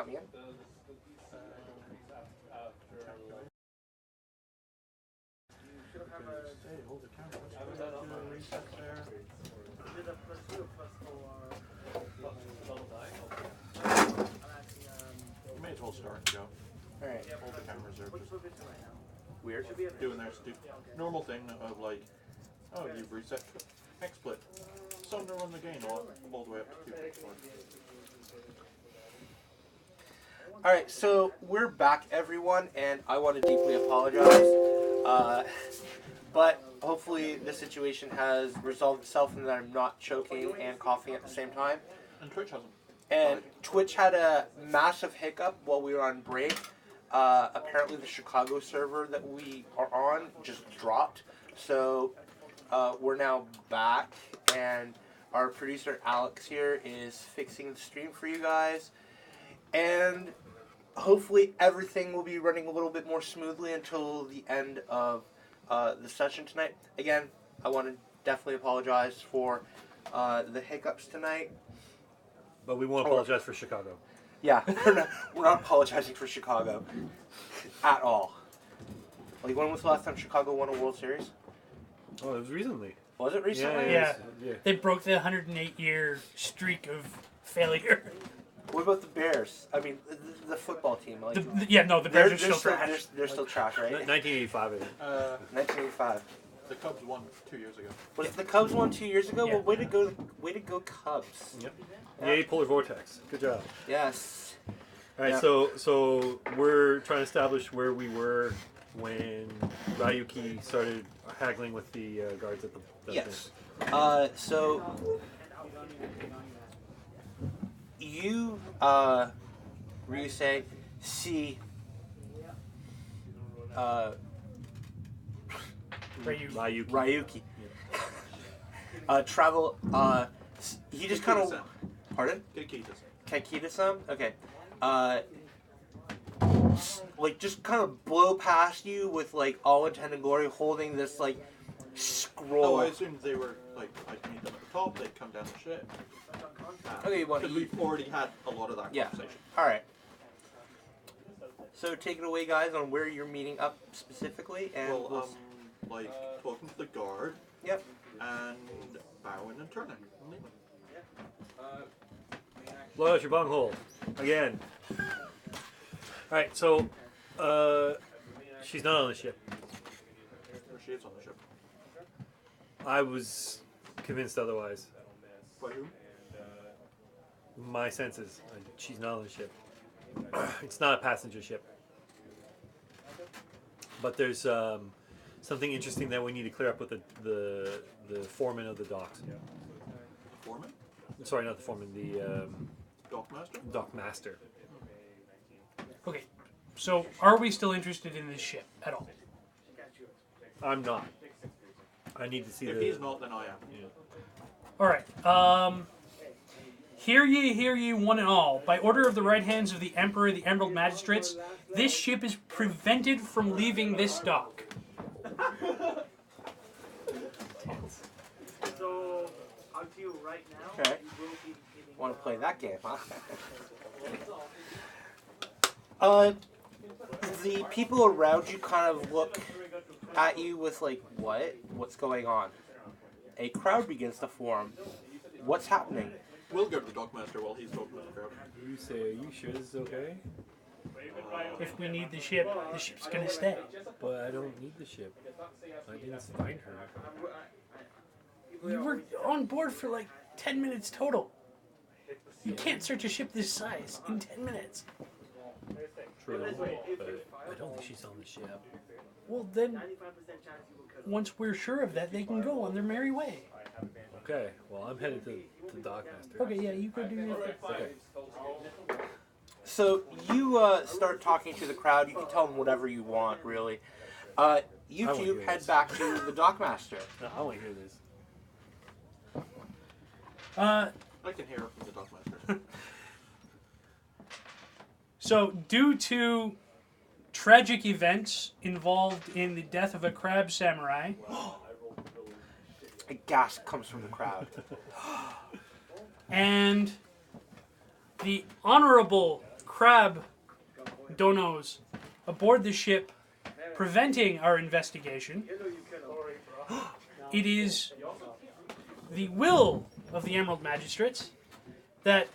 count me in. Hey, hold the camera. Let's do a reset there. You may as well start, Joe. Alright. Hold the camera reserved. Just Weird. doing their normal thing of like, oh, you've reset XSplit. Some to run the game all the way up to 2.4. Alright, so we're back, everyone, and I want to deeply apologize. But hopefully the situation has resolved itself and that I'm not choking and coughing at the same time. And Twitch hasn't. And Twitch had a massive hiccup while we were on break. Apparently the Chicago server that we are on just dropped. So we're now back, and our producer Alex here is fixing the stream for you guys. And hopefully everything will be running a little bit more smoothly until the end of the session tonight. Again, I want to definitely apologize for the hiccups tonight. But we won't apologize for Chicago. Yeah, we're not apologizing for Chicago at all. Like, when was the last time Chicago won a World Series? Oh, it was recently. Was it recently? Yeah. They broke the 108-year streak of failure. What about the Bears? I mean, the football team. Like, The Bears are still trash. They're still trash, right? 1985, I think. 1985. The Cubs won 2 years ago. Was it the Cubs won 2 years ago? Yeah. Well, way to go, Cubs. Yep. Yay, polar vortex. Good job. Yes. All right, Yeah. so we're trying to establish where we were when Ryuki started haggling with the guards at the Yes. So you, Ryusei, see Ryuki. Travel. He just kind of. Pardon? Kikita-san? Okay. Like, just kind of blow past you with, like, all intent and glory, holding this, like, scroll. Oh, I assumed they were, like, I'd meet them at the top, they'd come down the ship. Okay, well, Because we've already had a lot of that conversation. Alright. So, take it away, guys, on where you're meeting up specifically, and Well, like, talking to the guard. Yep. And bowing and turning. And leaving. Blow out your bunghole. Again. Alright, so she's not on the ship. Or she is on the ship. I was convinced otherwise. By who? My senses. She's not on the ship. It's not a passenger ship. But there's something interesting that we need to clear up with the foreman of the docks. The foreman? Sorry, not the foreman. The Dockmaster? dockmaster. Okay, so are we still interested in this ship at all? I'm not. I need to see If he's not, then I am. Yeah. All right. Hear ye, one and all. By order of the right hands of the Emperor, the Emerald Magistrates, this ship is prevented from leaving this dock. So, I'll tell you right now. Okay. You will be getting, Want to play that game, huh? The people around you kind of look at you with, like, what? What's going on? A crowd begins to form. What's happening? We'll go to the Dockmaster while he's talking to the crowd. You say, are you sure this is okay? If we need the ship's gonna stay. But I don't need the ship. I didn't find her. You were on board for like 10 minutes total. You can't search a ship this size in 10 minutes. True, but I don't think she's on the ship. Well, then, 95% chance you will kill. once we're sure of that, they can go on their merry way. Okay, well, I'm headed to the dockmaster. Okay, yeah, you go do your thing. Okay. So you start talking to the crowd. You can tell them whatever you want, really. You wanna two hear head this. back to the Dockmaster. No, I want to hear this. I can hear it from the Dockmaster. So, due to tragic events involved in the death of a crab samurai, A gasp comes from the crowd. and the Honorable crab donos aboard the ship, preventing our investigation. It is the will of the Emerald Magistrates that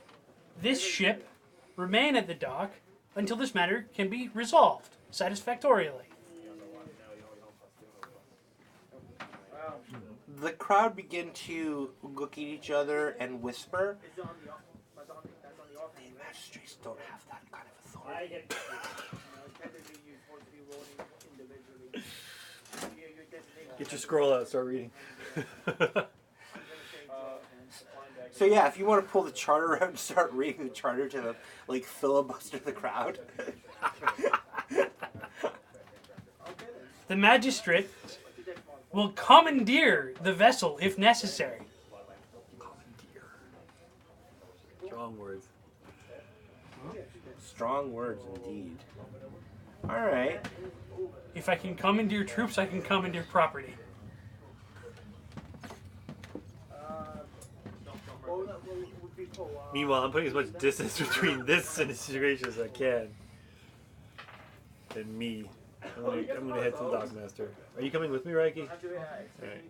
this ship remain at the dock until this matter can be resolved satisfactorily. The crowd begin to look at each other and whisper. The magistrates don't have that kind of authority. Get your scroll out, start reading. So yeah, if you want to pull the charter out and start reading the charter to the filibuster the crowd. The magistrate will commandeer the vessel if necessary. Strong words. Strong words indeed. All right. If I can commandeer troops, I can commandeer property. Meanwhile, I'm putting as much distance between this and the situation as I can. And me. I'm gonna head to the dockmaster. Are you coming with me, Reiki? Alright.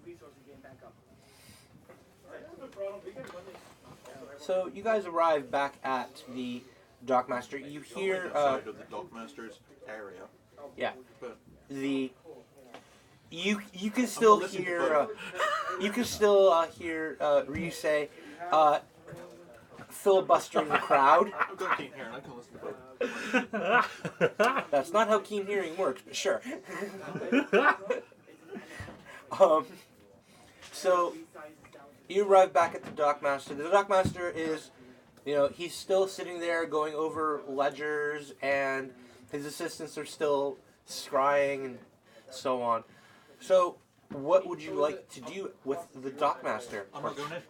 So you guys arrive back at the dockmaster. You hear Outside of the dockmaster's area. yeah. But The you can still listening to hear both. you can still hear Ryu say filibustering the crowd. I'm going to keep hearing. I can listen to both. That's not how keen hearing works, but sure. So you arrive back at the dockmaster. The dockmaster is, he's still sitting there going over ledgers, and his assistants are still scrying and so on. So, what would you like to do with the dockmaster? I'm not going in.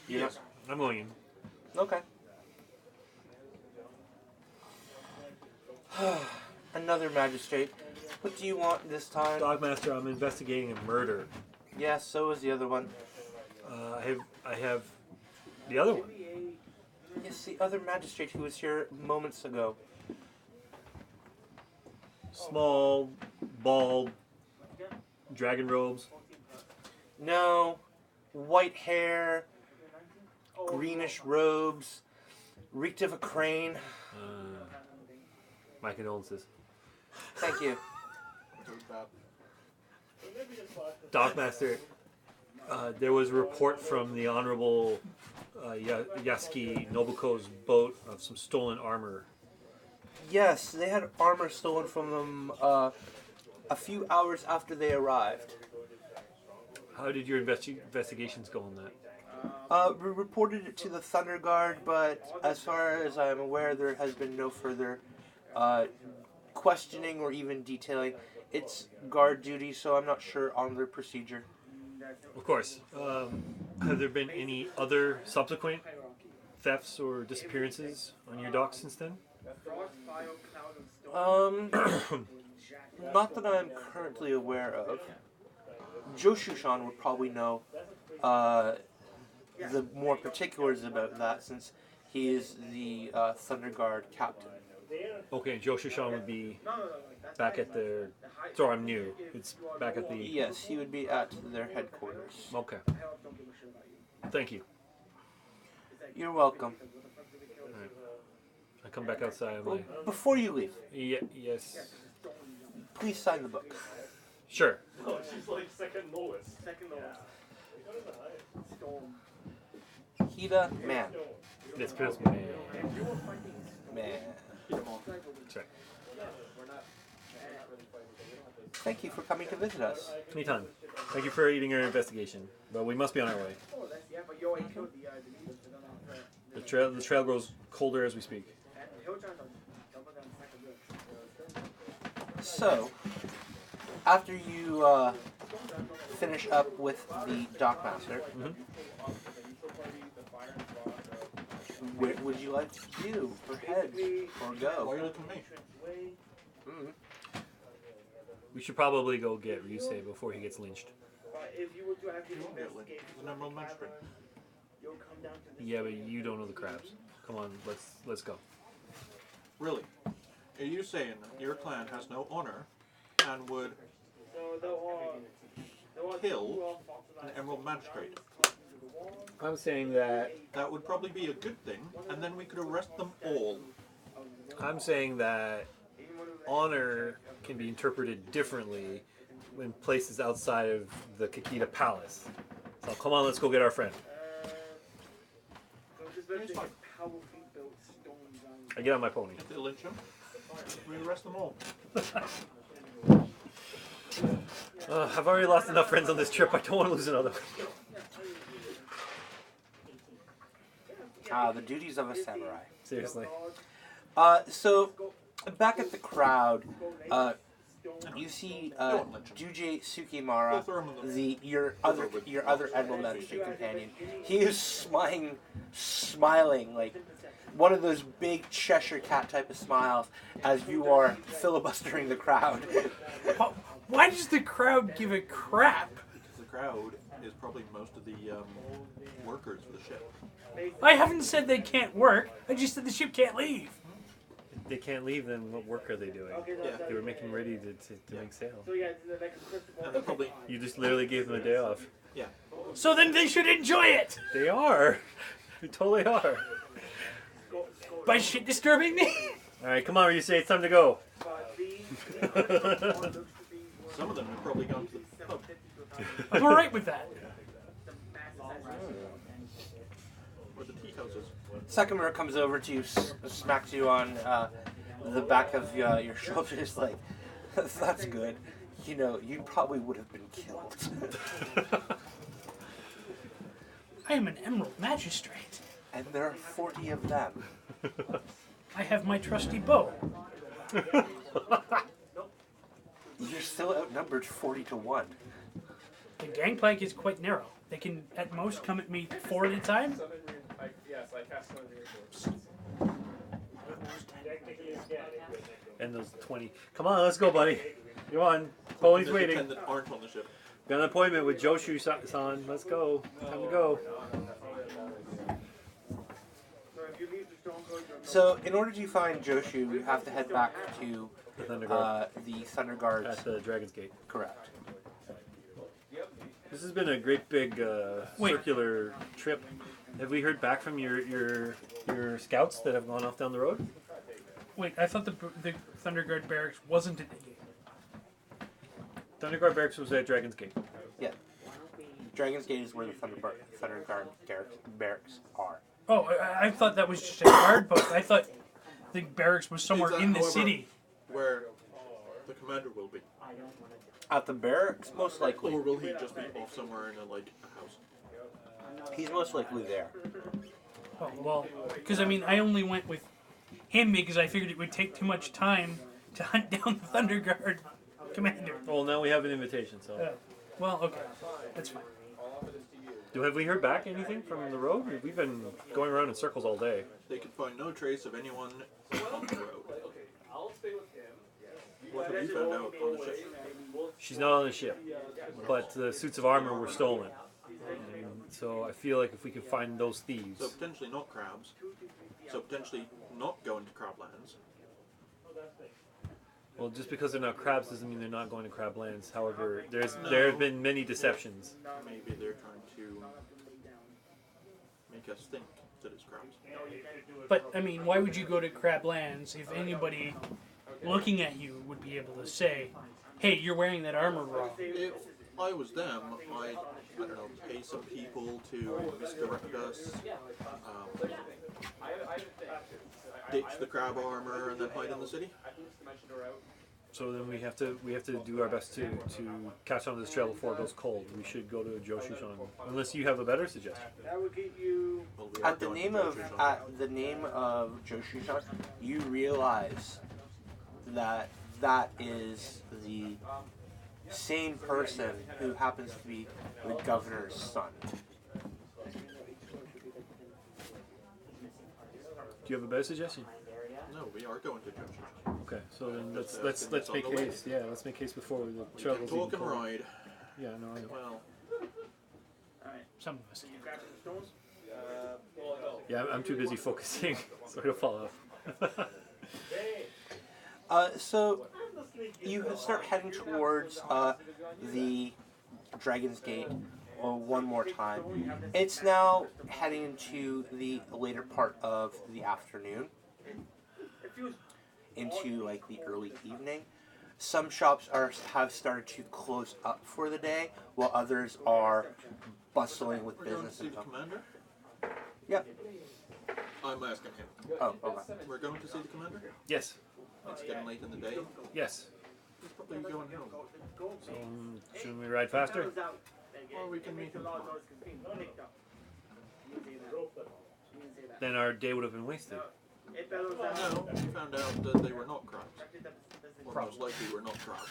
Yes. I'm going in. Okay. Another magistrate. What do you want this time? Dockmaster, I'm investigating a murder. Yes, so is the other one. I have the other one. Yes, the other magistrate who was here moments ago. Small, bald, dragon robes. No, white hair, greenish robes, reeked of a crane. My condolences. Thank you. Dockmaster, there was a report from the Honorable Yasuki Nobuko's boat of some stolen armor. Yes, they had armor stolen from them a few hours after they arrived. How did your investigations go on that? We reported it to the Thunder Guard, but as far as I'm aware, there has been no further questioning or even detailing. It's guard duty, so I'm not sure on their procedure. Of course. Have there been any other subsequent thefts or disappearances on your dock since then? Not that I'm currently aware of. Joshushan would probably know the more particulars about that, since he is the Thunder Guard captain. Okay, Joe Shushan would be back at the... Sorry, I'm new. It's back at the... Yes, he would be at their headquarters. Okay. Thank you. You're welcome. Alright. I come back outside. I'm like, Before you leave, yes. please sign the book. Sure. Oh, she's like second lowest. Hida, man. It's pissed me. Man. Sorry. Thank you for coming to visit us. Anytime. Thank you for aiding our investigation. But we must be on our way. The trail grows colder as we speak. So, after you finish up with the dockmaster, where would you like to do, or head, or Why go? are you looking at me? Mm. We should probably go get Ryusei before he gets lynched. You won't get lit. He's an emerald magistrate. Yeah, but you don't know the crabs. Come on, let's go. Really? Are you saying your clan has no honor and would kill an Emerald Magistrate? I'm saying that That would probably be a good thing, and then we could arrest them all. I'm saying that honor can be interpreted differently in places outside of the Kakita Palace. So come on, let's go get our friend. It's fine. I get on my pony. If they lynch him, we arrest them all. I've already lost enough friends on this trip. I don't want to lose another one. The duties of a samurai. Seriously. So, back at the crowd, you see Juje Tsukimara, your other Emerald Magistrate companion. He is smiling like one of those big Cheshire Cat type of smiles as you are filibustering the crowd. Why does the crowd give a crap? Because the crowd is probably most of the workers for the ship. I haven't said they can't work. I just said the ship can't leave. If they can't leave, then what work are they doing? Yeah. They were making ready to make sail. And they're probably, You just literally gave them a day off. yeah. So then they should enjoy it. They are. They totally are. By shit disturbing me? Alright, come on, you say it's time to go. Some of them have probably gone to the pub. I'm alright with that. Or the tea houses. Sakimura comes over to you, smacks you on the back of your shoulders like, that's good. You know, you probably would have been killed. I am an Emerald Magistrate. And there are 40 of them. I have my trusty bow. You're still outnumbered 40 to 1. The gangplank is quite narrow. They can at most come at me 4 at a time. Yes, I cast one of the And those 20. Come on, let's go, buddy. Come on. Pony's There's waiting. 10 that aren't on the ship. Got an appointment with Joshu-san. Let's go. Time to go. So, in order to find Joshu, you have to head back to The Thunder Guard. the Thunder Guards. At the Dragon's Gate. Correct. This has been a great big circular trip. Have we heard back from your scouts that have gone off down the road? Wait, I thought the Thunder Guard barracks wasn't at the gate. Thunder Guard Barracks was at Dragon's Gate. Yeah. Dragon's Gate is where the Thunder Guard barracks are. Oh, I thought that was just a guard post. I thought the barracks was somewhere Is that, in the however, city. Where the commander will be. At the barracks, most likely. Or will he just be off somewhere in a house? He's most likely there. Oh, well, because I mean, I only went with him because I figured it would take too much time to hunt down the Thunder Guard commander. Well, now we have an invitation, so. Well, okay, that's fine. Have we heard back anything from the road? We've been going around in circles all day. They could find no trace of anyone on the road. I'll stay with him. What have you found out on the ship? She's not on the ship, but the suits of armor were stolen. So I feel like if we could find those thieves. So potentially not crabs. So potentially not going to crablands. Well, just because they're not crabs doesn't mean they're not going to crablands. However, there have been many deceptions. Maybe they're trying to make us think that it's crabs. But I mean, why would you go to Crablands if anybody looking at you would be able to say, "Hey, you're wearing that armor wrong"? If I was them, I don't know, pay some people to misdirect us, ditch the crab armor, and then hide in the city. So then we have to do our best to catch on to this trail before it goes cold. We should go to Joshu-san, unless you have a better suggestion. Well, we are At the going name to of Joshu-san, you realize that is the same person who happens to be the governor's son. Do you have a better suggestion? No, we are going to Joshu. Okay, so then let's make haste. Yeah, let's make haste before the trail goes even Talk and colder. ride. Yeah, no, I know. Well, Some of us can. Yeah, I'm too busy focusing, so it'll fall off. So you start heading towards the Dragon's Gate one more time. It's now heading into the later part of the afternoon, into like the early evening. Some shops have started to close up for the day, while others are bustling with We're going to business. see the commander? Yep. I'm asking him. Oh, okay. We're going to see the commander? Yes. It's getting late in the day. Yes. He's probably going home. So, shouldn't we ride faster? Or we can meet him tomorrow. Then our day would have been wasted. No, we found out that they were not crimes. Or most likely were not crimes.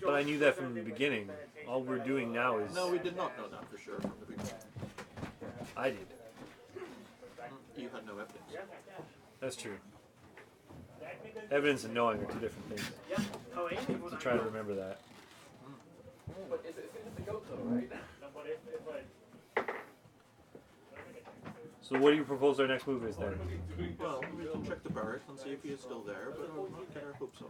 But I knew that from the beginning. All we're doing now is... No, we did not know that for sure from the beginning. I did. You had no evidence. That's true. Evidence and knowing are two different things. So try to remember that. But it's a goat though, right? So what do you propose our next move is then? Well, we can check the barracks and see if he is still there, but I hope so.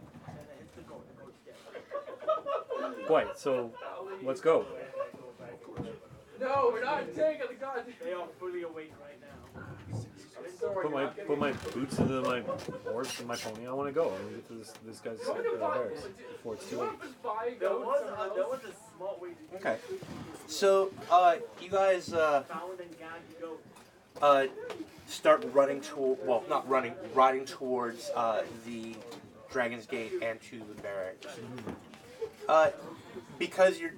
Quite. So let's go. No, we're not in tank of the god. They are fully awake right now. Put my boots into my horse and my pony. I want to go. I want to get to this guy's barracks before it's too late. There was a smart way to Okay. So, you guys found and gagged goat. start running well, not running, riding towards the Dragon's Gate and to the barracks. Because you're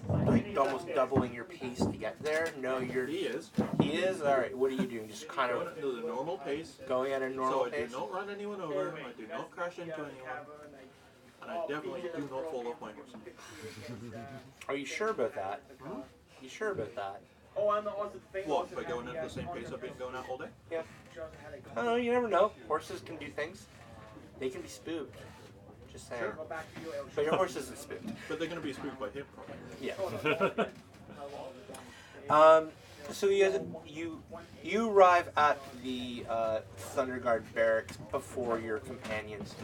like almost doubling your pace to get there. No, you're. He is. He is. All right. What are you doing? Just kind Going of at the normal pace. going at a normal So I pace. do not run anyone over, I do not crash into anyone, and I definitely do not fall off my horse. Are you sure about that? You sure about that? Oh, I'm also the thing. What, by going at the same pace I've been going at all day? Yeah. I don't know. You never know. Horses can do things. They can be spooked. Just saying. Sure. But your horse isn't spooked. But they're going to be spooked by him, probably. Yeah. So you arrive at the Thunder Guard barracks before your companions.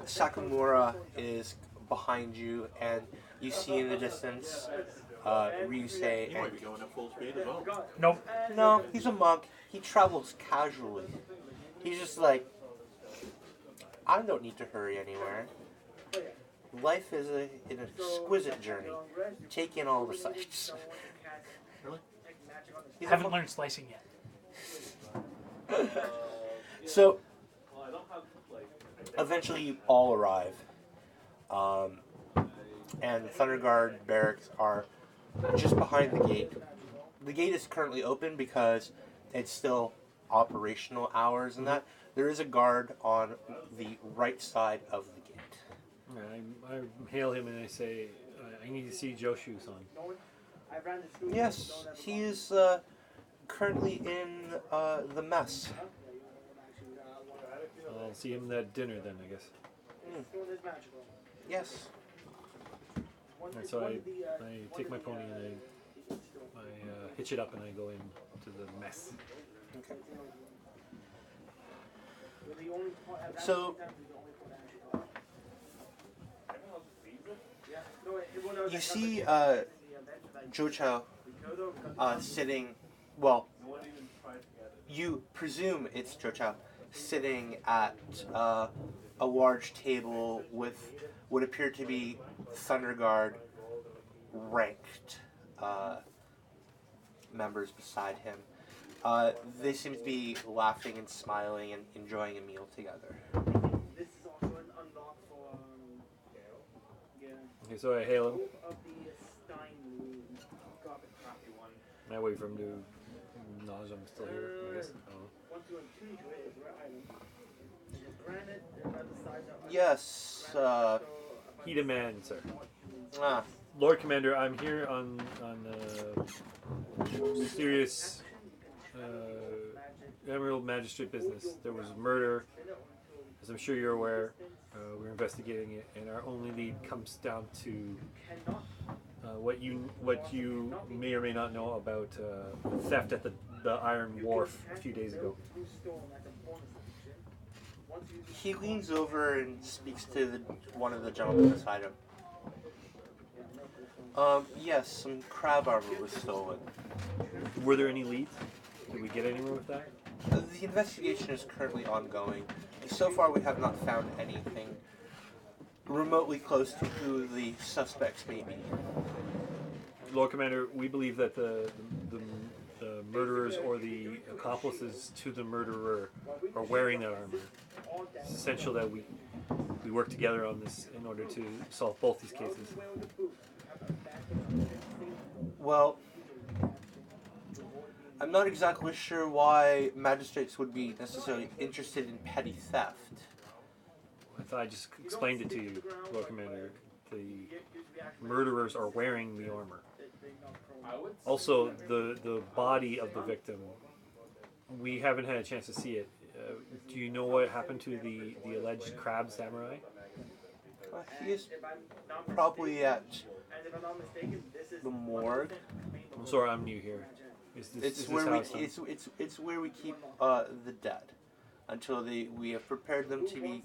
Sakamura is behind you, and you see in the distance Ryusei. He might be going at full speed as well. Nope. No, he's a monk. He travels casually. He's just like, I don't need to hurry anywhere. Life is an exquisite journey. Take in all the sights. Really? He's a Haven't monk. learned slicing yet. So, eventually you all arrive. And the Thunder Guard barracks are just behind the gate. The gate is currently open because it's still operational hours and that. There is a guard on the right side of the gate. I hail him and I say, I need to see Joshu's on. Yes, he is currently in the mess. I'll see him at dinner then, I guess. Yes. And so I take my pony and I hitch it up and I go in to the mess. Okay. So, you see Jocho sitting, well, you presume it's Jocho sitting at a large table with what appear to be Thunder Guard ranked members beside him. They seem to be laughing and smiling and enjoying a meal together. This is also an unlock for Okay, so I hail him of the Stein room. Got the crappy one. and I wait for him to acknowledge I'm still here, I guess. I don't know. 1, 2, and 2 to it is where island. Granite, they're by the sides of Yes, He demand, sir. ah, Lord Commander, I'm here on serious Emerald Magistrate business. There was murder, as I'm sure you're aware. We're investigating it, and our only lead comes down to what you may or may not know about theft at the the Iron Wharf a few days ago. He leans over and speaks to one of the gentlemen beside him. Yes, some crab armor was stolen. Were there any leads? Did we get anywhere with that? The investigation is currently ongoing. So far, we have not found anything remotely close to who the suspects may be. Lord Commander, we believe that the murderers or the accomplices to the murderer are wearing that armor. It's essential that we work together on this in order to solve both these cases. Well, I'm not exactly sure why magistrates would be necessarily interested in petty theft. I thought I just explained it to you, Lord Commander. The murderers are wearing the armor. Also, the body of the victim, we haven't had a chance to see it. Do you know what happened to the alleged crab samurai? He is probably at the morgue. I'm sorry, I'm new here. Is this Where how we it's done? it's where we keep the dead until we have prepared them to be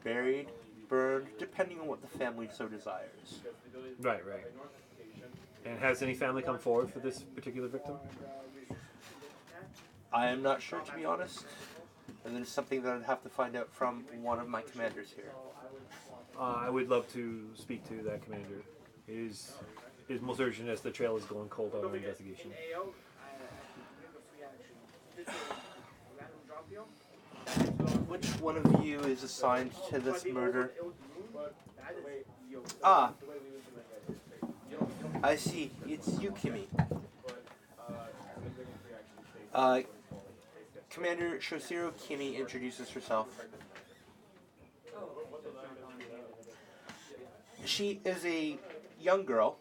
buried, burned, depending on what the family so desires. Right. And has any family come forward for this particular victim? I am not sure, to be honest. And it's something that I'd have to find out from one of my commanders here. I would love to speak to that commander. It is most urgent as the trail is going cold on our investigation. Which one of you is assigned to this murder? Ah, I see. It's you, Kimmy. Commander Shosiro Kimi introduces herself. She is a young girl,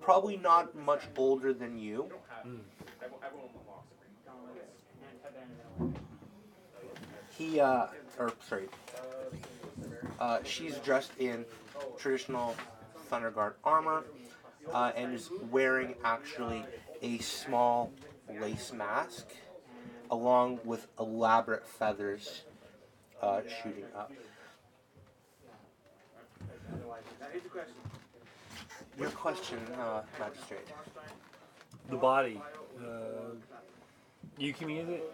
probably not much older than you. She's dressed in traditional Thunder Guard armor and is wearing actually a small lace mask along with elaborate feathers shooting up. Your question, Magistrate. The body. Yukimi, is it?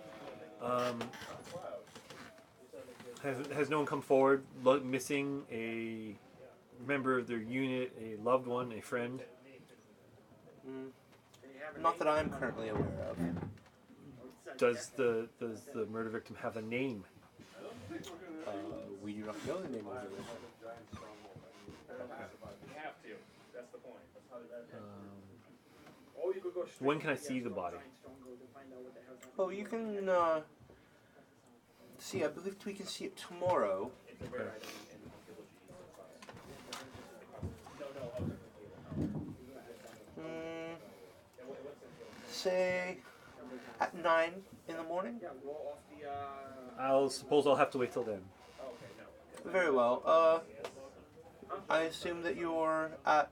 Has no one come forward missing a member of their unit, a loved one, a friend? Not that I'm currently aware of. Does the murder victim have a name? We do not know the name of the victim. You have to. That's the point. When can I see the body? Oh, you can see. I believe we can see it tomorrow. Say at 9 in the morning. I'll suppose I'll have to wait till then. Very well. I assume that you're at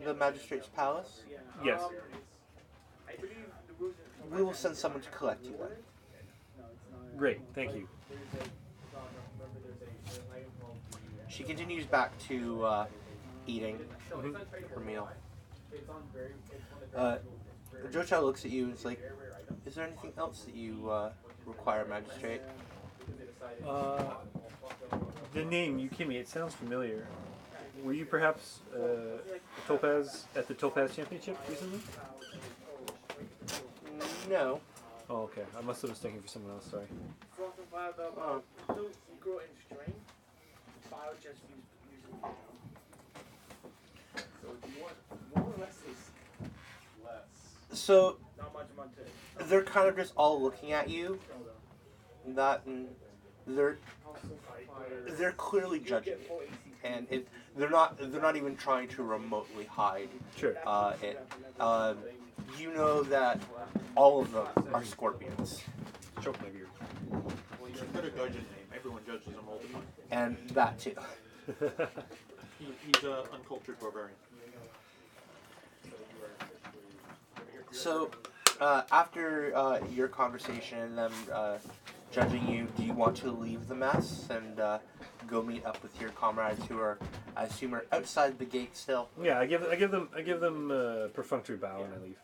the Magistrate's Palace? Yes. We will send someone to collect you then. Great, thank you. She continues back to eating her meal. Joe Chow looks at you and is like, is there anything else that you require, Magistrate? The name Yukimi, it sounds familiar. Were you perhaps at the Topaz Championship recently? No. Oh, okay. I must have been mistaken for someone else. Sorry. So they're kind of just all looking at you. They're clearly judging you, and they're not even trying to remotely hide Sure. it. You know that all of them are scorpions, Choke my beard. He's got a Gaijin name. Everyone judges him all the time. and that too. He's an uncultured barbarian. So, after your conversation and them judging you, do you want to leave the mess and go meet up with your comrades who are, I assume, are outside the gate still? Yeah, I give them a perfunctory bow and I leave.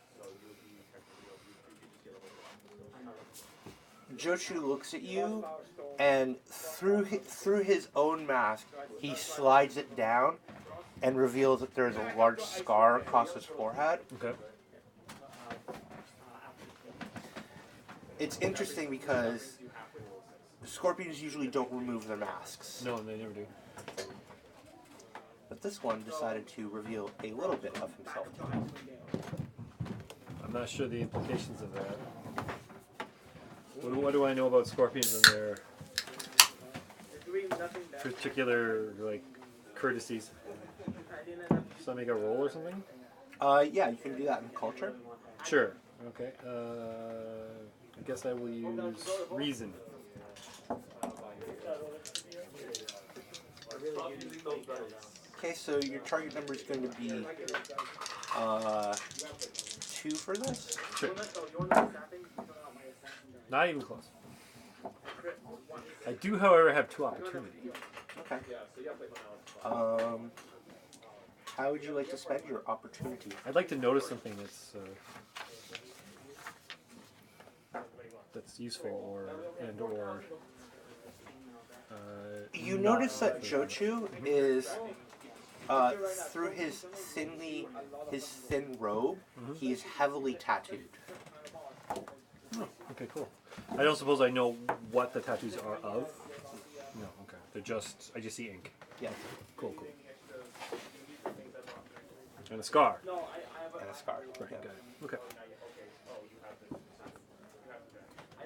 Jochu looks at you, and through his own mask, he slides it down and reveals that there's a large scar across his forehead. Okay. It's interesting because scorpions usually don't remove their masks. No, they never do. But this one decided to reveal a little bit of himself to me. I'm not sure the implications of that. What do I know about scorpions and their particular like courtesies? So I make a roll or something? Yeah, you can do that in culture. Sure. Okay. I guess I will use reason. Okay, so your target number is going to be 2 for this. Sure. Not even close. I do, however, have 2 opportunities. Okay. How would you like to spend your opportunity? I'd like to notice something that's useful or You notice that Jochu is through his thin robe. He's heavily tattooed. Oh, okay, cool. I don't suppose I know what the tattoos are of. No, okay. They're just I just see ink. Yeah, Cool. And a scar. and a scar. Right, Yeah. got it. Okay.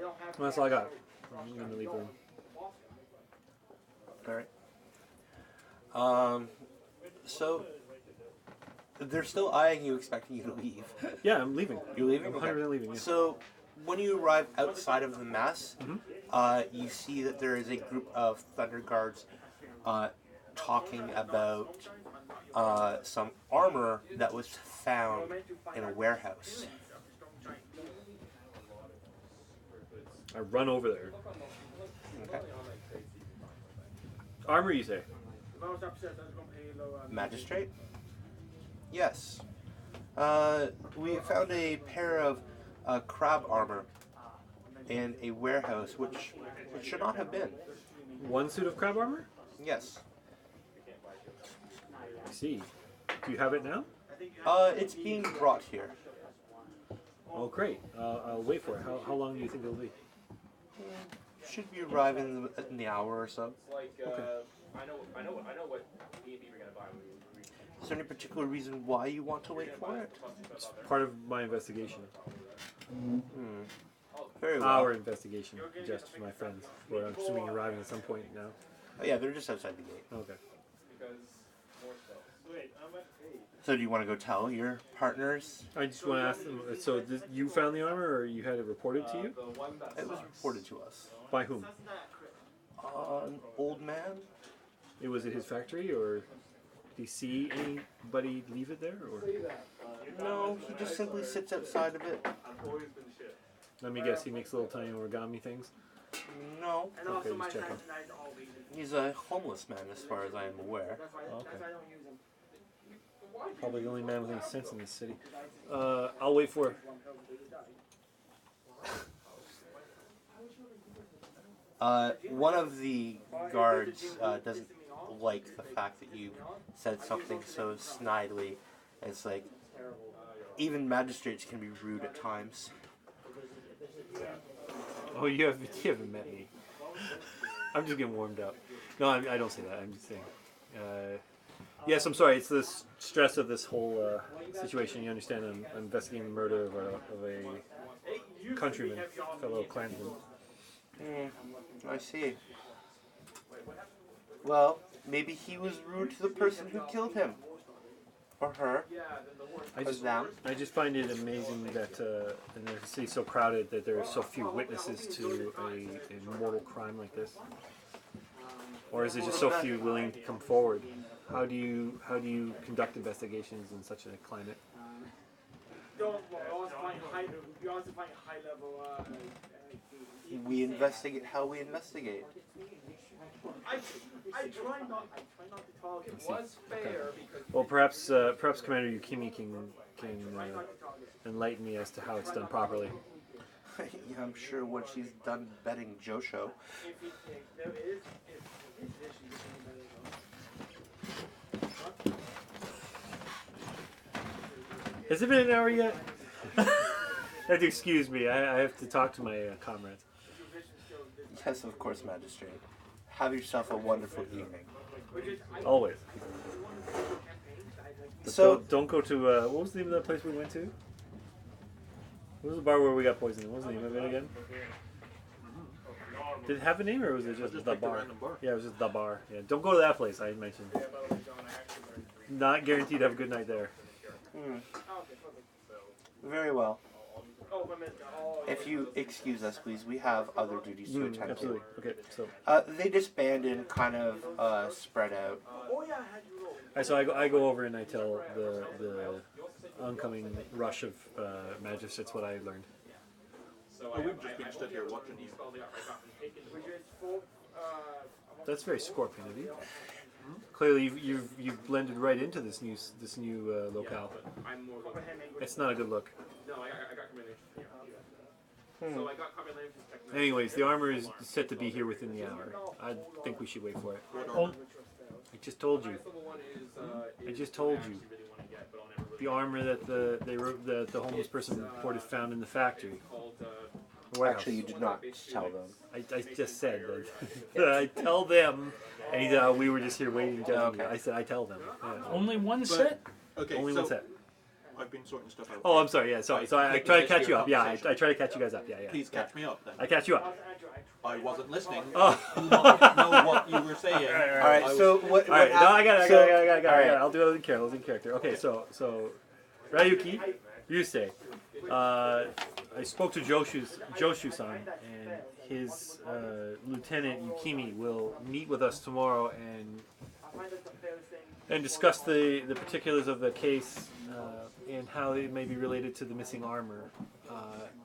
Well, that's all I got. I'm gonna leave room. All right. So they're still eyeing you, expecting you to leave. Yeah, I'm leaving. You're leaving? I'm 100% leaving. Yeah. So when you arrive outside of the mess, you see that there is a group of Thunder Guards talking about some armor that was found in a warehouse. I run over there. Okay. Armor, you say? Magistrate? Yes. We found a pair of crab armor in a warehouse, which it should not have been. One suit of crab armor? Yes. I see. Do you have it now? It's being brought here. Oh, great. I'll wait for it. How long do you think it'll be? Should be arriving in the hour or so. Like, Okay. I know what me and Pete were gonna buy. Is there any particular reason why you want to wait for it? It's part of my investigation. Very well. Our investigation, just for my friends, who are, I'm assuming, arriving at some point now. Oh, yeah, they're just outside the gate. Okay. Because more spells. So do you want to go tell your partners? I just want to ask them, so you found the armor, or you had it reported to you? The one that It was reported to us. By whom? An old man? It was at his factory, or did he see anybody leave it there? Or No, he just simply sits outside of it. let me guess, he makes little tiny origami things. No, Okay, just checking. he's a homeless man as far as I am aware. Okay. Probably the only man with any sense in this city. I'll wait for it. One of the guards doesn't like the fact that you said something so snidely. It's like, even magistrates can be rude at times. Oh, you haven't met me. I'm just getting warmed up. No, I don't say that. I'm just saying. Yes, I'm sorry. It's the stress of this whole situation. You understand? I'm investigating the murder of a countryman, fellow clansman. I see. Well, maybe he was rude to the person who killed him. Or her. I Or just them. find it amazing that in the city so crowded that there are so few witnesses to a mortal crime like this. Or is it just so few willing to come forward? How do you conduct investigations in such a climate? find high level. We investigate how we investigate. I try not to talk. It was fair because. Well, perhaps Commander Yukimi can enlighten me as to how it's done properly. Yeah, I'm sure what she's done betting Josho. There is. Has it been an hour yet? Excuse me, I have to talk to my comrades. Yes, of course, Magistrate. Have yourself a wonderful evening. Always. So- don't go to what was the name of that place we went to? What was the bar where we got poisoned? What was the name of it again? Did it have a name or was it just the picked a bar? random bar. Yeah, it was just the bar. Yeah, don't go to that place I mentioned. Not guaranteed to have a good night there. Very well. If you excuse us, please, we have other duties to attend Absolutely. Okay, so to. They disband and kind of spread out. so I go over and I tell the oncoming rush of magistrates what I learned. Oh, we've just been stood here watching you. That's very Scorpion of you. Clearly, you've blended right into this new locale. It's not a good look. No, I got combination. So I got combination. Anyways, the armor is set to be here within the hour. I think we should wait for it. I just told you. I just told you. The armor that the homeless person reported found in the factory. The warehouse. Actually, you did not tell them. I just said that. I tell them. And he said, oh, we were just here waiting to judge you. Okay. I said, I tell them. Yeah. Only one set? Okay, Only so one set. I've been sorting stuff out. Oh, I'm sorry. Yeah, sorry. So I try to catch you up. Yeah, I try to catch you guys up. Yeah, yeah. Please catch me up then. I catch you up. I wasn't listening. Oh. I do not know what you were saying. All right, so what? All right, no, I got it. I got Alright. it. I'll do it in character. Okay, so Ryuki, Yusei, I spoke to Joshu-san, and his lieutenant Yukimi will meet with us tomorrow and discuss the particulars of the case and how it may be related to the missing armor.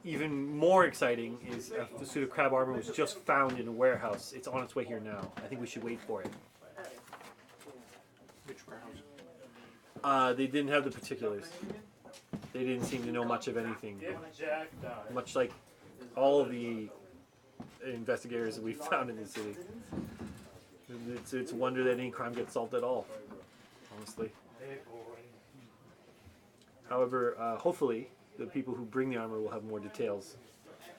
Even more exciting is the suit of crab armor was just found in a warehouse. It's on its way here now. I think we should wait for it. Which warehouse? They didn't have the particulars. They didn't seem to know much of anything. Much like all of the investigators that we found in the city. It's a wonder that any crime gets solved at all, honestly. However, hopefully, the people who bring the armor will have more details.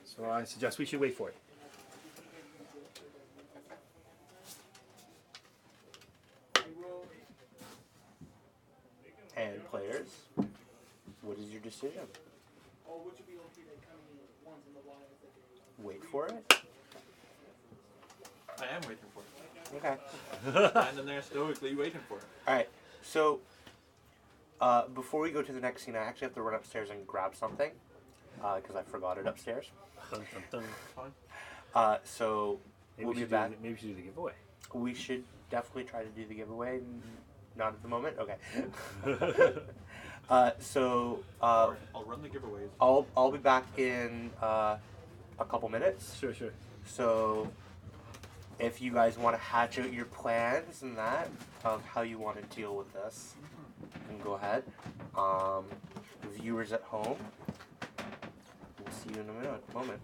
So I suggest we should wait for it. And players, what is your decision? Wait for it? I am waiting for it. Okay. Standing there stoically waiting for it. Alright, so before we go to the next scene, I actually have to run upstairs and grab something because I forgot it upstairs. Dun, dun, dun. Fine. So Maybe we'll we be should back. maybe we should do the giveaway. We should definitely try to do the giveaway. Not at the moment. Okay. I'll run the giveaways. I'll be back in a couple minutes. Sure. So if you guys want to hatch out your plans and that of how you want to deal with this, then go ahead. Viewers at home, we'll see you in a moment.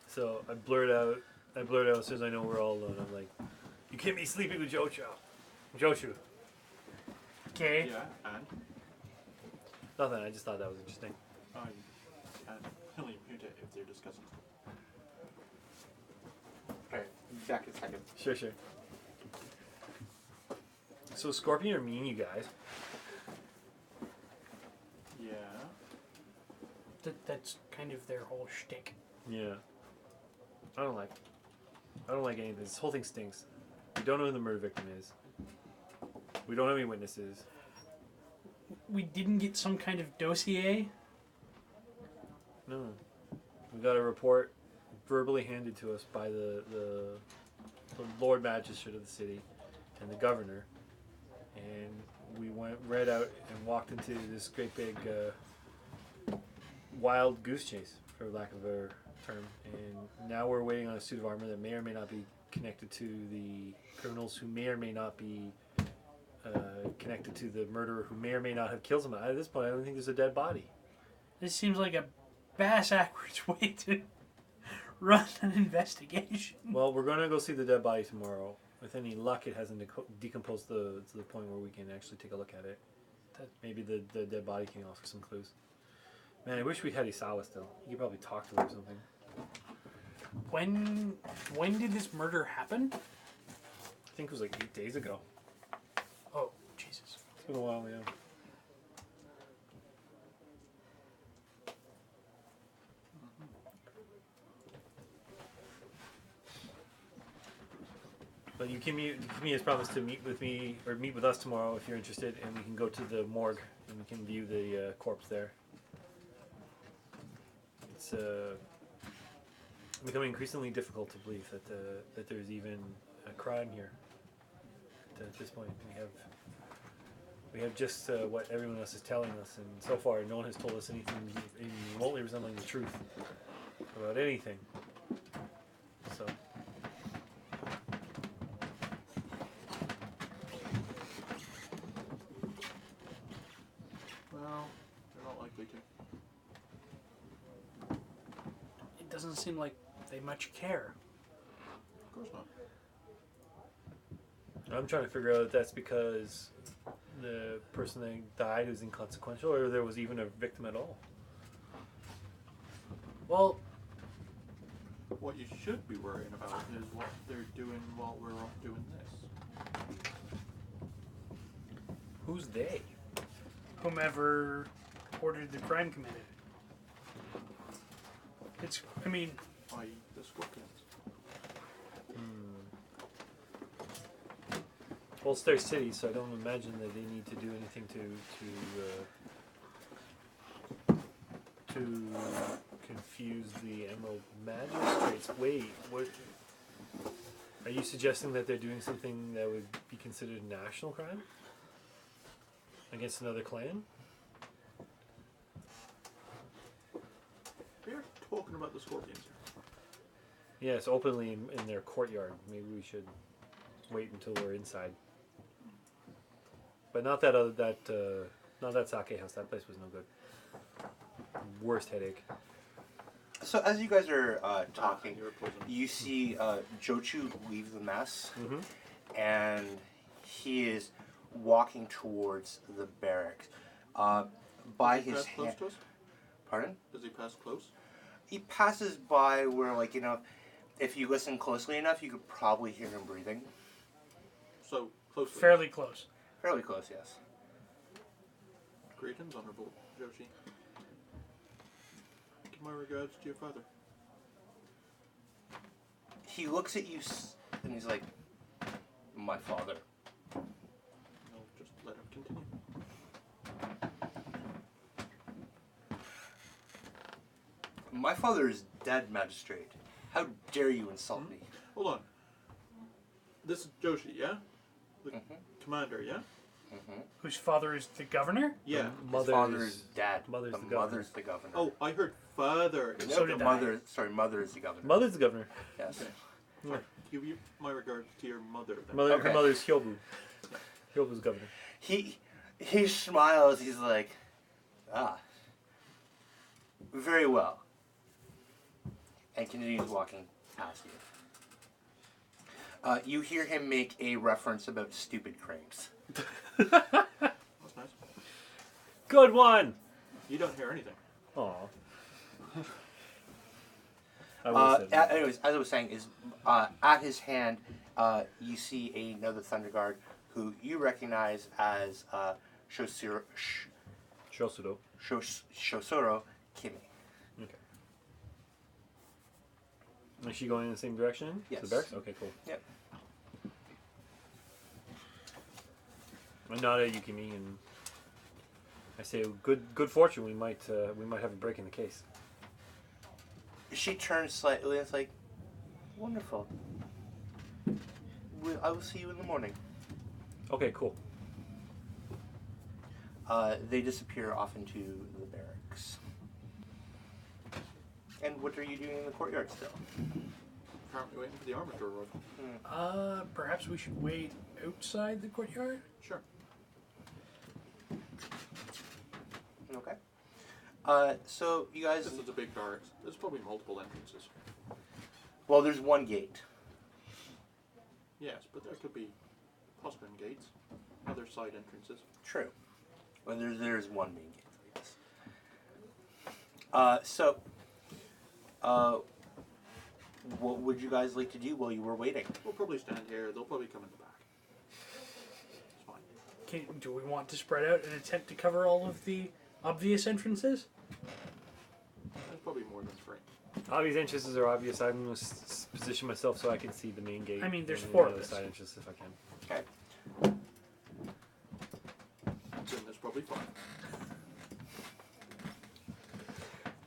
So I blurt out as soon as I know we're all alone. I'm like, you can't be sleeping with Joshu. Okay. Yeah, and Nothing, I just thought that was interesting. I can only mute it if they're discussing stuff. Alright, back in a second. Sure. So Scorpion are mean, you guys. Yeah. That's kind of their whole shtick. Yeah. I don't like any of this. This whole thing stinks. We don't know who the murder victim is. We don't have any witnesses. We didn't get some kind of dossier. No. We got a report verbally handed to us by the Lord Magistrate of the city and the governor. And we went read out and walked into this great big wild goose chase, for lack of a better term. And now we're waiting on a suit of armor that may or may not be connected to the criminals, who may or may not be connected to the murderer, who may or may not have killed him. At this point, I don't think there's a dead body. This seems like a bass-ackwards way to run an investigation. Well, we're going to go see the dead body tomorrow. With any luck, it hasn't decomposed to the point where we can actually take a look at it. Maybe the dead body can offer some clues. Man, I wish we had Isawa still. You could probably talk to her or something. When did this murder happen? I think it was like 8 days ago. Oh, Jesus. It's been a while, yeah. But Yukimi has promised to meet with us tomorrow if you're interested, and we can go to the morgue and we can view the corpse there. It's becoming increasingly difficult to believe that there's even a crime here. At this point, we have just what everyone else is telling us, and so far, no one has told us anything even remotely resembling the truth about anything. So. Well, they're not likely to. It doesn't seem like they much care. Of course not. I'm trying to figure out if that's because the person that died was inconsequential, or there was even a victim at all. Well, What you should be worrying about is what they're doing while we're off doing this. Who's they? whomever ordered the crime committed. I mean, I.e. the Scorpions. Well, it's their city, so I don't imagine that they need to do anything to confuse the Emerald Magistrates. Wait, what? Are you suggesting that they're doing something that would be considered a national crime against another clan? We're talking about the Scorpions here. Yes, openly in their courtyard. Maybe we should wait until we're inside. But not that not that sake house. That place was no good. Worst headache. So as you guys are talking, You're poison. you see Jochu leave the mess, Mm-hmm. and he is walking towards the barracks. By Does he his pass close hand, to us? pardon? Does he pass close? He passes by where, like, if you listen closely enough, you could probably hear him breathing. So, closely. fairly close. Fairly close, yes. Greetings, Honorable Joshi. Give my regards to your father. He looks at you and he's like, "My father." I'll just let him continue. My father is dead, magistrate. How dare you insult me? Hold on. This is Joshi, yeah? The Mhm. commander, yeah? Whose father is the governor? Yeah. His father is dad. mother's the the governor. mother's the governor. Oh, I heard father. no, so the did I. mother. Sorry, mother is the governor. Mother's the governor. Yes. Okay. Sorry. Give you my regards to your mother. Then. Her Okay. mother's Hyobu. Hyobu's governor. He smiles. He's like, very well, and continues walking past you. You hear him make a reference about stupid cranks. That's nice. Good one. You don't hear anything. Aw. I would've said that. Anyways, as I was saying, at his hand, you see another Thunder Guard who you recognize as Shosuro Kimi. Okay. Is she going in the same direction? Yes. To the barracks? Okay, cool. Yep. I nod at Yukimi and I say, "Good fortune. We might have a break in the case." She turns slightly and it's like, wonderful. I will see you in the morning. Okay, cool. they disappear off into the barracks. And what are you doing in the courtyard still? Currently waiting for the armor to arrive. Perhaps we should wait outside the courtyard? Sure. Okay. So you guys. This is a big barracks. There's probably multiple entrances. Well, there's one gate. Yes, but there could be postern gates, other side entrances. True. Well, there's one main gate, I guess. What would you guys like to do while you were waiting? We'll probably stand here. They'll probably come in the back. It's fine. Do we want to spread out and attempt to cover all of the obvious entrances? There's probably more than 3. Obvious entrances are obvious. I'm going to position myself so I can see the main gate. I mean, there's and 4 the of other us. side entrances if I can. Okay. Then there's probably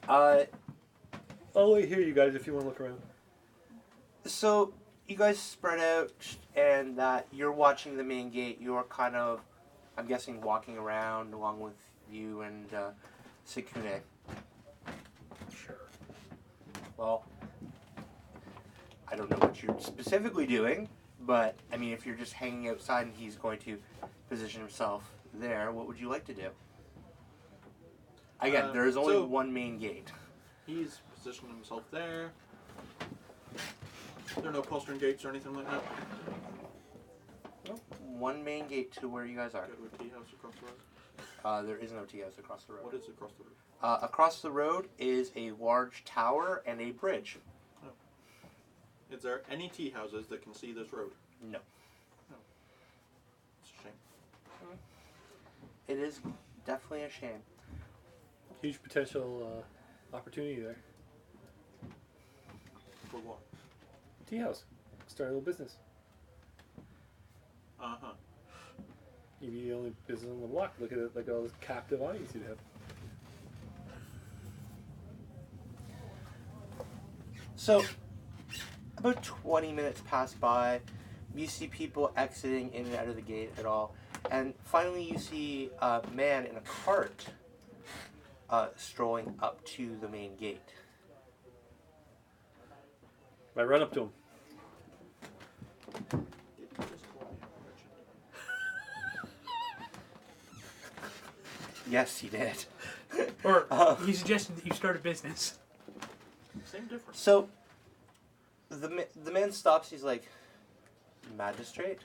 5. I'll wait here, you guys, if you want to look around. So you guys spread out, and you're watching the main gate. You're kind of, I'm guessing, walking around along with you and Sekune. Sure. Well, I don't know what you're specifically doing, but I mean, if you're just hanging outside and he's going to position himself there, what would you like to do? Again, there is only so- one main gate. He's positioned himself there. There are no postern gates or anything like that. Nope. One main gate to where you guys are. Go to a tea house across the road. There is no tea house across the road. What is across the road? Across the road is a large tower and a bridge. Is there any tea houses that can see this road? No. It's a shame. It is definitely a shame. Huge potential opportunity there. For what? Tea house. Start a little business. Uh-huh. You'd be the only business on the block. Look at it like all this captive audience you'd have. So, about 20 minutes pass by. You see people exiting in and out of the gate at all. And finally you see a man in a cart strolling up to the main gate. I run up to him. Did you just call me a merchant? Yes, he did. Or he suggested that you start a business. Same difference. So, the man stops. He's like, "Magistrate,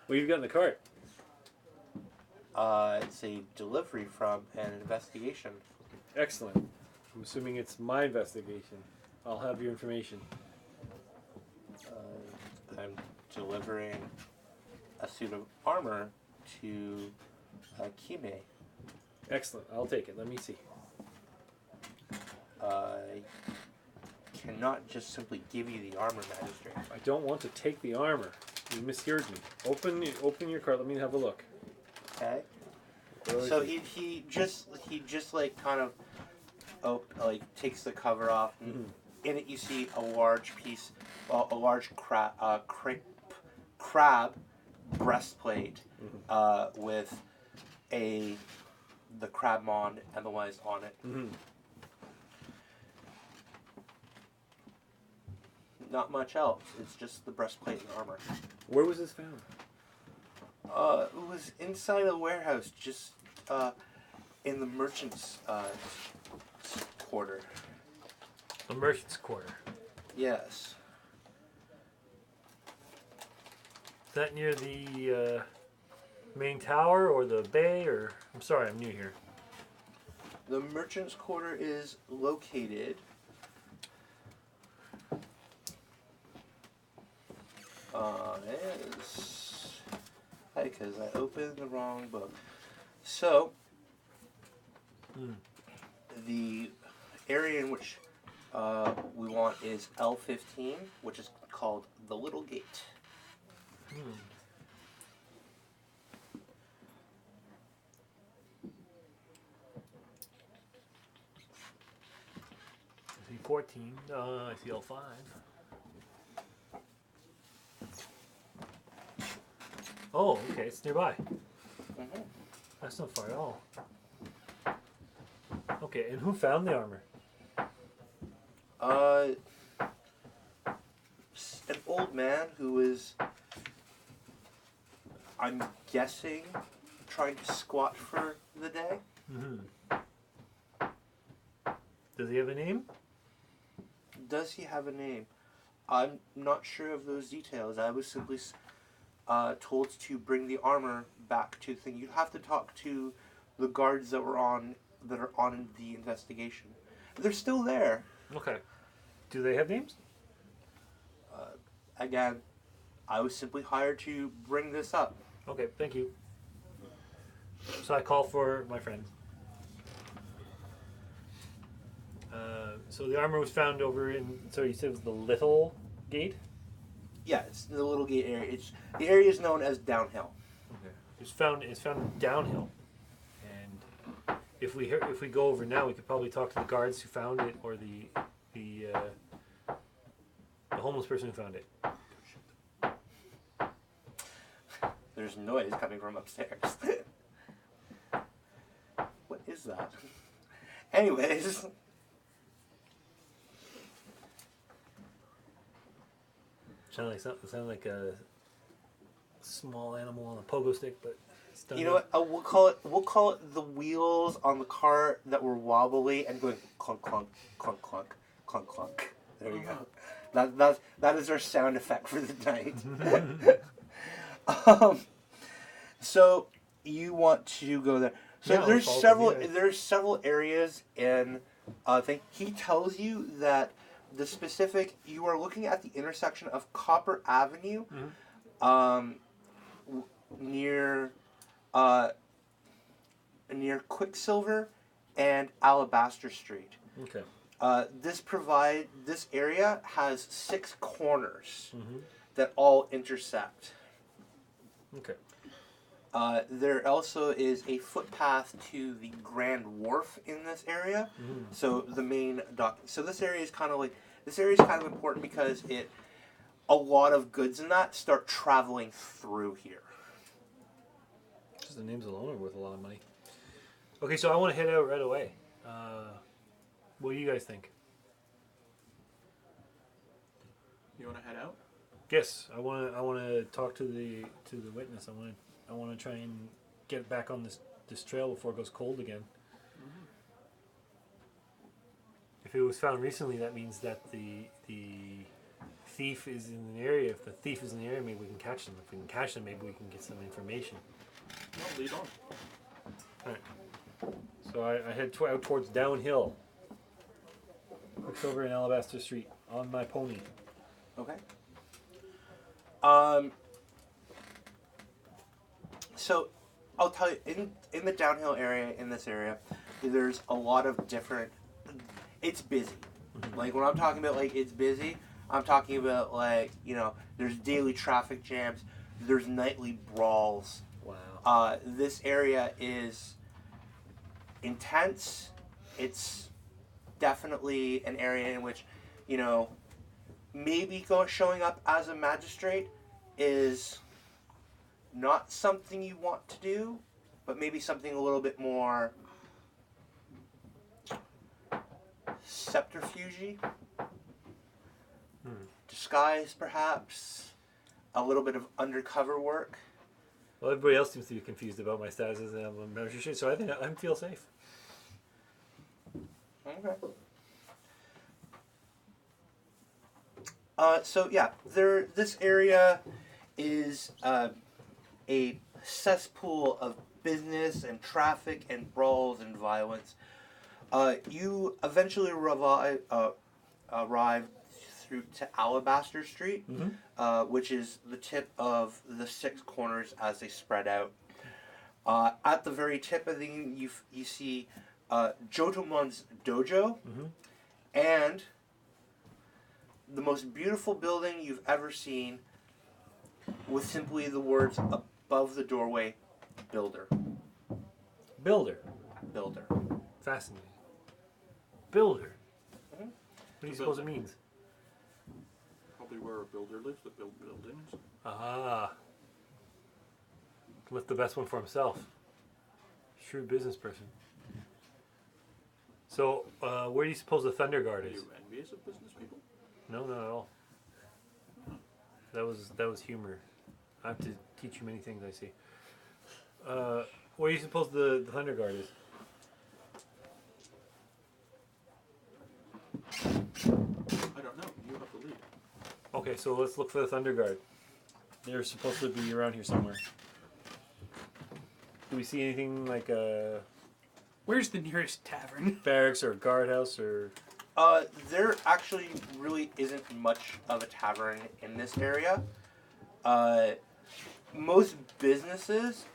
What have you got in the cart? it's a delivery from an investigation." Excellent. I'm assuming it's my investigation. I'll have your information. I'm delivering a suit of armor to Kime. Excellent. I'll take it. Let me see. I cannot just simply give you the armor, magistrate. I don't want to take the armor. You misheard me. Open your cart. Let me have a look. Okay. What do I So see? he just like kind of takes the cover off, and in it you see a large piece, a large crab breastplate with the crabmon otherwise on it. Not much else. It's just the breastplate and armor. Where was this found? It was inside a warehouse, just in the merchant's quarter. The merchant's quarter. Yes. Is that near the main tower or the bay? Or I'm sorry, I'm new here. The merchant's quarter is located because I opened the wrong book. So the area in which we want is L15, which is called the Little Gate. I see 14. I see L5. Oh, okay, it's nearby. That's not far at all. Okay, and who found the armor? An old man who is, I'm guessing, trying to squat for the day. Mm-hmm. Does he have a name? Does he have a name? I'm not sure of those details. I was simply told to bring the armor back to the thing. You'd have to talk to the guards that are on the investigation. They're still there. Okay. Do they have names? Again, I was simply hired to bring this up. Okay, thank you. So I call for my friend. So the armor was found over in. So you said it was the Little Gate. Yeah, it's the little gate area. The area is known as Downhill. Okay. It's found downhill, and if we go over now, we could probably talk to the guards who found it, or the homeless person who found it. There's noise coming from upstairs. What is that? Anyways. Sound like a small animal on a pogo stick, but it's done. You know what? We'll call it the wheels on the car that were wobbly and going clunk clunk clunk clunk clunk clunk. There you go. That is our sound effect for the night. So you want to go there? So Yeah, there's several areas in thing. He tells you that the specific, you are looking at the intersection of Copper Avenue, near Quicksilver and Alabaster Street. Okay. This area has 6 corners that all intersect. Okay. There also is a footpath to the Grand Wharf in this area. So the main dock. So this area is kind of important because a lot of goods in that start traveling through here. Just the names alone are worth a lot of money. Okay, so I want to head out right away. What do you guys think? You want to head out? Yes, I want to talk to the witness. I want to try and get back on this trail before it goes cold again. If it was found recently, that means that the thief is in the area. If the thief is in the area, maybe we can catch them. If we can catch them, maybe we can get some information. No, lead on. All right. So I head out towards Downhill. Quicksilver and Alabaster Street on my pony. Okay. So I'll tell you, in the Downhill area, in this area, there's a lot of different. It's busy. Like when I'm talking about like it's busy, I'm talking about like there's daily traffic jams, there's nightly brawls. Wow. This area is intense. It's definitely an area in which maybe showing up as a magistrate is not something you want to do, but maybe something a little bit more subterfuge, disguise perhaps, a little bit of undercover work. Well, everybody else seems to be confused about my status as a magistrate, so I think I feel safe. Okay. So yeah, this area is a cesspool of business and traffic and brawls and violence. You eventually arrive through to Alabaster Street, which is the tip of the 6 corners as they spread out. At the very tip of the you see Jotomon's dojo, and the most beautiful building you've ever seen, with simply the words above the doorway, Builder. Builder. Builder. Fascinating. Builder. What do you suppose it means? Probably where a builder lives that build buildings. Ah. Left the best one for himself. True business person. So, where do you suppose the Thunder Guard Are is? you envious of business people? No, not at all. That was humor. I have to teach you many things. I see. Where do you suppose the Thunder Guard is? I don't know. You have to lead. Okay, so let's look for the Thunder Guard. They're supposed to be around here somewhere. Do we see anything like a Where's the nearest tavern? barracks or a guardhouse or? There actually really isn't much of a tavern in this area. Most businesses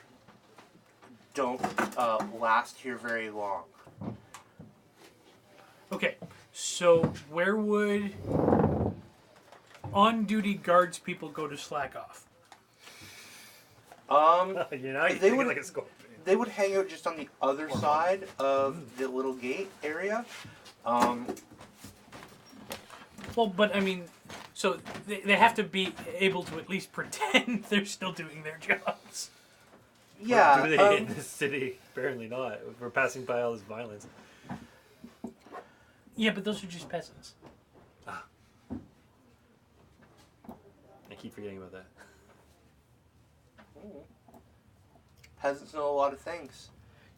don't last here very long. Okay, so where would on-duty guards people go to slack off? You're not They would- like a scorpion. They would hang out just on the other side of the little gate area. Well, but I mean, so they have to be able to at least pretend they're still doing their jobs. Yeah. Do they in this city? Apparently not. If we're passing by all this violence. Yeah, but those are just peasants. I keep forgetting about that. Peasants know a lot of things.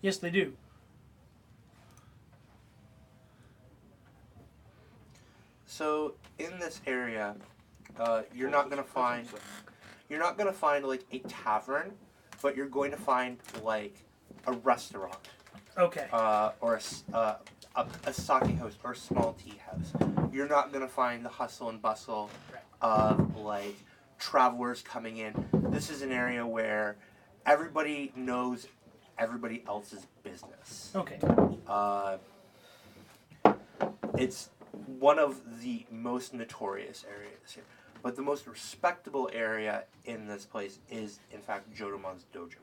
Yes, they do. So in this area, you're not gonna find like a tavern, but you're going to find like a restaurant, Okay. or a sake house or a small tea house. You're not gonna find the hustle and bustle of like travelers coming in. This is an area where everybody knows everybody else's business. Okay. It's one of the most notorious areas here. But the most respectable area in this place is, in fact, Jodomon's dojo.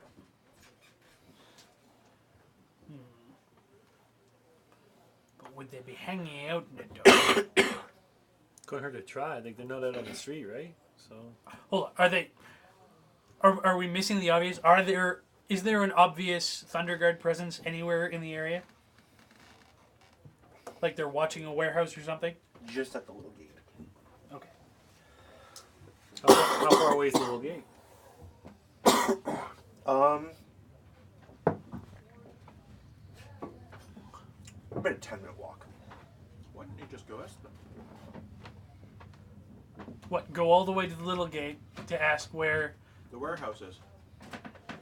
But would they be hanging out in the dojo? Couldn't hurt to try. Like they're not out on the street, right? So Hold on. Are they? Are we missing the obvious? Is there an obvious Thunder Guard presence anywhere in the area? Like they're watching a warehouse or something? Just at the little gate. Okay. how far away is the little gate? About a 10-minute walk. Why didn't you just go ask them? What? Go all the way to the little gate to ask where? The warehouse is.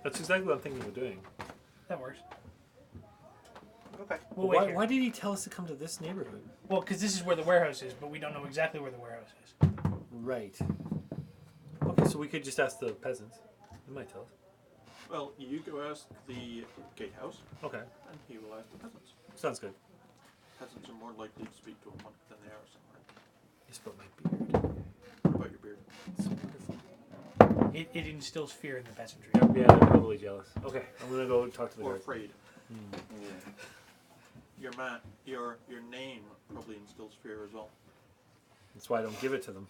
That's exactly what I'm thinking of doing. That works. Okay. We'll wait Why, here. why did he tell us to come to this neighborhood? Well, because this is where the warehouse is, but we don't know exactly where the warehouse is. Right. Okay, so we could just ask the peasants. They might tell us. Well, you go ask the gatehouse, Okay, and he will ask the peasants. sounds good. Peasants are more likely to speak to a monk than they are somewhere. You spilled my beard. What about your beard? It's so wonderful. It instills fear in the peasantry. Yeah, they're probably jealous. Okay, I'm gonna go talk to the Or guard. afraid. Your name probably instills fear as well. That's why I don't give it to them.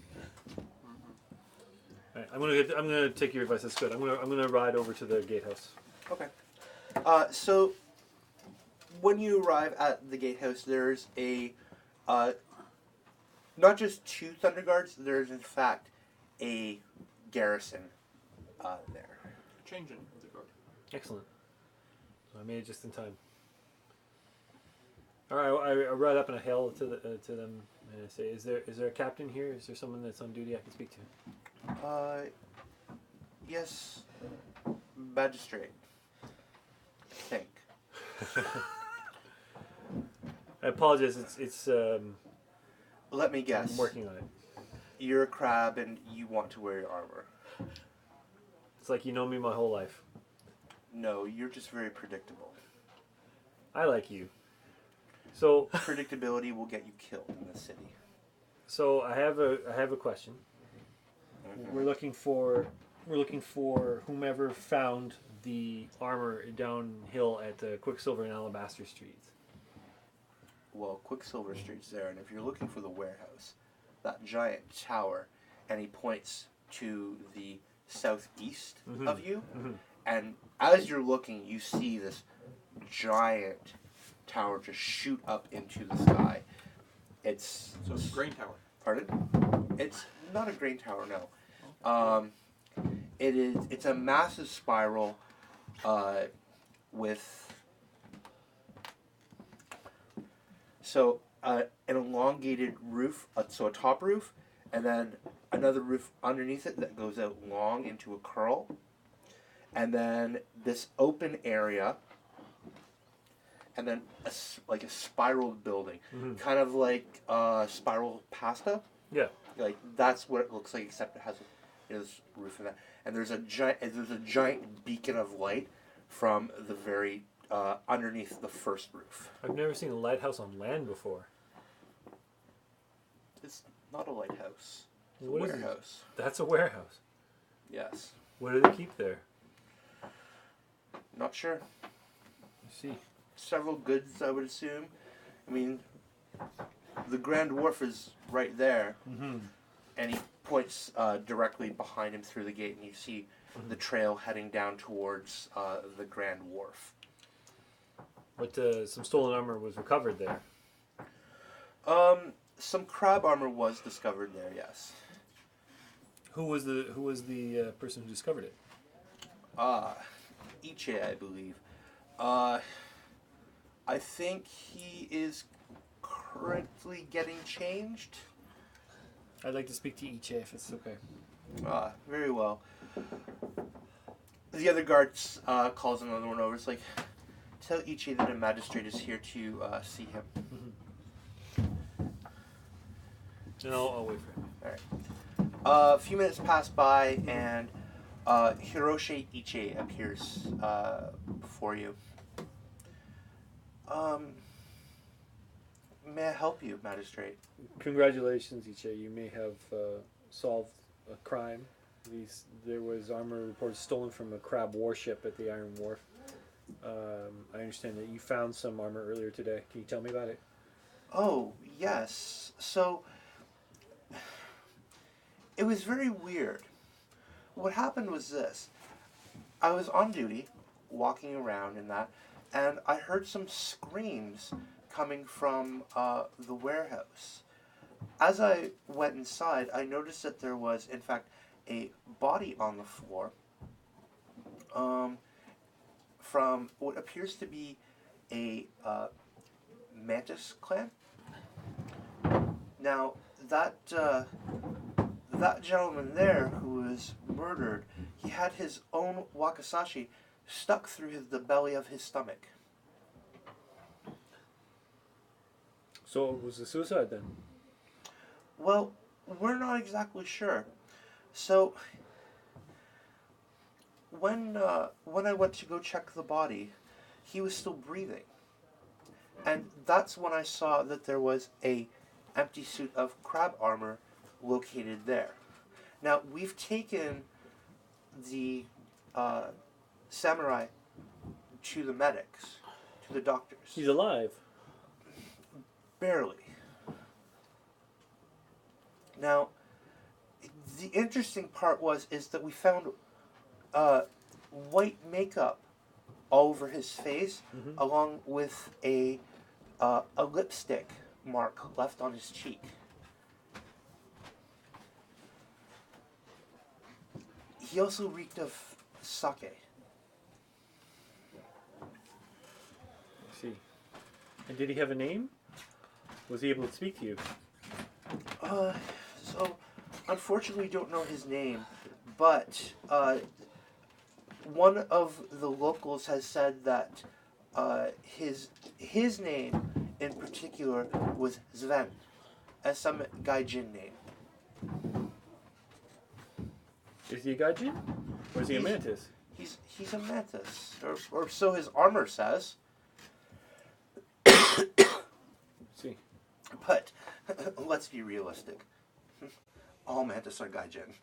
Alright, I'm gonna take your advice. That's good. I'm gonna ride over to the gatehouse. Okay. So when you arrive at the gatehouse, there's a not just 2 Thunder Guards. There's in fact a garrison there. Changing of the guard. Excellent. I made it just in time. All right, I ride up and I hail to them and I say, "Is there a captain here? Is there someone that's on duty I can speak to?" Yes, magistrate. I think. I apologize. It's Let me guess. I'm working on it. You're a crab and you want to wear your armor. It's like you know me my whole life. No, you're just very predictable. I like you. So Predictability will get you killed in the city. so I have a question. We're looking for whomever found the armor downhill at the Quicksilver and Alabaster Streets. Well, Quicksilver Street's there, and if you're looking for the warehouse, that giant tower, and he points to the southeast of you, and as you're looking, you see this giant tower just shoot up into the sky. It's So it's a grain tower. Pardon? It's not a grain tower, no. It's a massive spiral with an elongated roof, so a top roof, and then another roof underneath it that goes out long into a curl, and then this open area, and then like a spiraled building, kind of like spiral pasta. Yeah. Like that's what it looks like, except it has this roof in that, and there's a giant beacon of light from the very underneath the first roof. I've never seen a lighthouse on land before. It's not a lighthouse. It's a What is it? warehouse. That's a warehouse. Yes. What do they keep there? Not sure. I see. Several goods, I would assume. I mean, the Grand Wharf is right there, and he points directly behind him through the gate, and you see the trail heading down towards the Grand Wharf. But some stolen armor was recovered there. Some crab armor was discovered there, yes. Who was the person who discovered it? Iche, I believe. I think he is currently getting changed. I'd like to speak to Iche if it's okay. Very well. The other guards calls another one over. It's like, tell Ichi that a magistrate is here to see him. And I'll wait for him. Alright. A few minutes pass by, and Hiroshi Ichi appears before you. May I help you, magistrate? Congratulations, Iche. You may have solved a crime. There was armor reported stolen from a crab warship at the Iron Wharf. I understand that you found some armor earlier today. Can you tell me about it? Oh, yes. So, it was very weird. What happened was this. I was on duty, walking around and that, and I heard some screams coming from the warehouse. As I went inside, I noticed that there was, in fact, a body on the floor from what appears to be a mantis clan. Now, that gentleman there who was murdered, he had his own wakizashi stuck through the belly of his stomach. So it was a suicide then? Well, we're not exactly sure. So, when I went to go check the body, he was still breathing. And that's when I saw that there was a empty suit of crab armor located there. Now, we've taken the samurai to the medics, to the doctors. He's alive. Barely. Now, the interesting part is that we found white makeup all over his face, along with a lipstick mark left on his cheek. He also reeked of sake. I see. And did he have a name? Was he able to speak to you? So, unfortunately, we don't know his name, but one of the locals has said that his name in particular was Sven, as some gaijin name. Is he a gaijin? Or is he a mantis? He's a mantis, or so his armor says. See. But let's be realistic. All mantis are gaijin.